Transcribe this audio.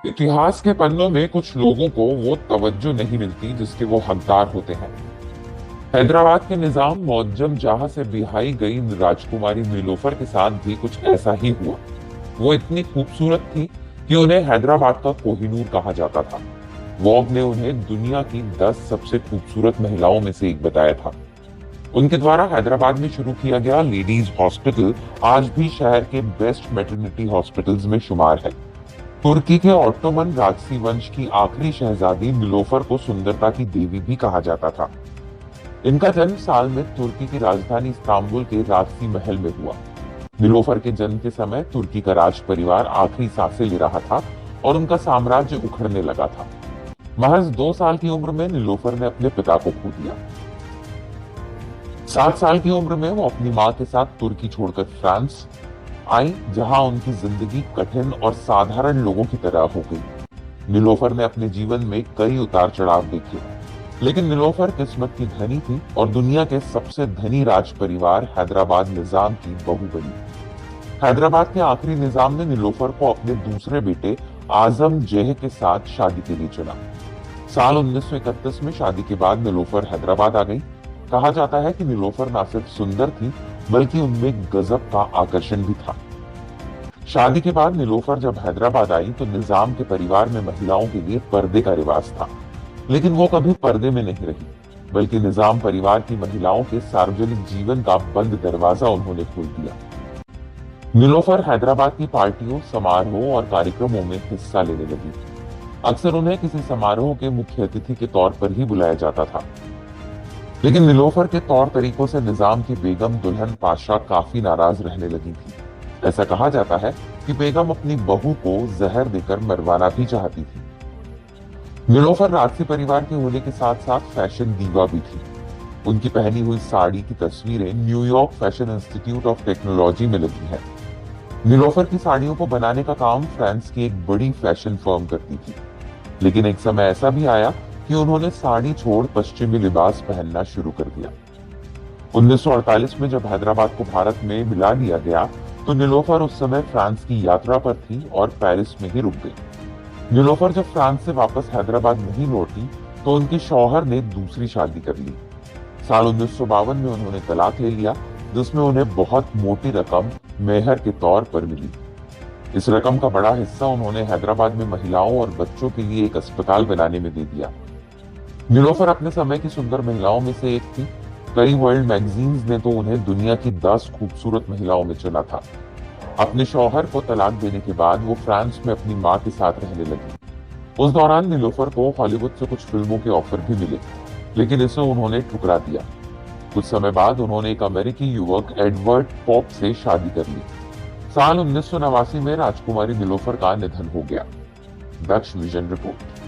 इतिहास के पन्नों में कुछ लोगों को वो तवज्जो नहीं मिलती जिसके वो हकदार होते हैं। हैदराबाद के निजाम मुअज्जम जहां से बिहाई गई राजकुमारी नीलोफर के साथ भी कुछ ऐसा ही हुआ। वो इतनी खूबसूरत थी कि उन्हें हैदराबाद का कोहिनूर कहा जाता था। वोग ने उन्हें दुनिया की 10 सबसे खूबसूरत महिलाओं में से एक बताया था। उनके द्वारा हैदराबाद में शुरू किया गया लेडीज हॉस्पिटल आज भी शहर के बेस्ट मैटरनिटी हॉस्पिटल्स में शुमार है। तुर्की के ऑटोमन राजसी वंश की आखिरी शहजादी नीलोफर को सुंदरता की देवी भी कहा जाता था। इनका जन्म साल में तुर्की की राजधानी इस्तांबुल के राजसी महल में हुआ। नीलोफर के जन्म के समय तुर्की का राज परिवार आखिरी सांसें ले रहा था और उनका साम्राज्य उखड़ने लगा था। महज 2 साल की उम्र में नीलोफर ने अपने पिता को खो दिया। 7 साल की उम्र में वो अपनी मां के साथ तुर्की छोड़कर फ्रांस आई, जहां उनकी जिंदगी कठिन और साधारण लोगों की तरह हो गई। नीलोफर ने अपने जीवन में कई उतार चढ़ाव देखे, लेकिन नीलोफर किस्मत की धनी थी और दुनिया के सबसे धनी राज परिवार हैदराबाद निजाम की बहू बनी। हैदराबाद के आखिरी निजाम ने नीलोफर को अपने दूसरे बेटे आजम जेह के साथ शादी के लिए चुना। साल 1931 में शादी के बाद नीलोफर हैदराबाद आ गई। कहा जाता है कि नीलोफर न सिर्फ सुंदर थी बल्कि उनमें गजब का आकर्षण भी था। शादी के बाद नीलोफर जब हैदराबाद आई तो निजाम के परिवार में महिलाओं के लिए पर्दे का रिवाज था, लेकिन वो कभी पर्दे में नहीं रही, बल्कि निजाम परिवार की महिलाओं के सार्वजनिक जीवन का बंद दरवाजा उन्होंने खोल दिया। नीलोफर हैदराबाद की पार्टियों, समारोह और कार्यक्रमों में हिस्सा लेने लगी। अक्सर उन्हें किसी समारोह के मुख्य अतिथि के तौर पर ही बुलाया जाता था, लेकिन नीलोफर के तौर तरीकों से निजाम की बेगम दुल्हन पाशा काफी नाराज रहने लगी थी। ऐसा कहा जाता है कि बेगम अपनी बहू को जहर देकर मरवाना भी चाहती थी। नीलोफर राजसी परिवार के होने के साथ साथ फैशन दीवा भी थी। उनकी पहनी हुई साड़ी की तस्वीरें New York fashion institute of technology में लगी हैं। नीलोफर की साड़ियों को बनाने का काम फ्रांस की एक बड़ी फैशन फर्म करती थी, लेकिन एक समय ऐसा भी आया कि उन्होंने साड़ी छोड़ पश्चिमी लिबास पहनना शुरू कर दिया। 1948 में जब हैदराबाद को भारत में मिला लिया गया तो नीलोफर उस समय फ्रांस की यात्रा पर थी और पेरिस में ही रुक गई। नीलोफर जब फ्रांस से वापस हैदराबाद नहीं लौटी तो उनके शौहर ने दूसरी शादी कर ली। साल 1952 में उन्होंने तलाक ले लिया, जिसमें उन्हें बहुत मोटी रकम मेहर के तौर पर मिली। इस रकम का बड़ा हिस्सा उन्होंने हैदराबाद में महिलाओं और बच्चों के लिए एक अस्पताल बनाने में दे दिया। नीलोफर अपने समय की सुंदर महिलाओं में से एक थी। कई वर्ल्ड मैगजीन्स ने तो उन्हें दुनिया की 10 खूबसूरत महिलाओं में चुना था। अपने शौहर को तलाक देने के बाद वो फ्रांस में अपनी मां के साथ रहने लगी। उस दौरान नीलोफर को हॉलीवुड से कुछ फिल्मों के ऑफर भी मिले, लेकिन इसे उन्होंने ठुकरा दिया। कुछ समय बाद उन्होंने एक अमेरिकी युवक एडवर्ड पॉप से शादी कर ली। साल 1989 में राजकुमारी नीलोफर का निधन हो गया। दक्ष विजन रिपोर्ट।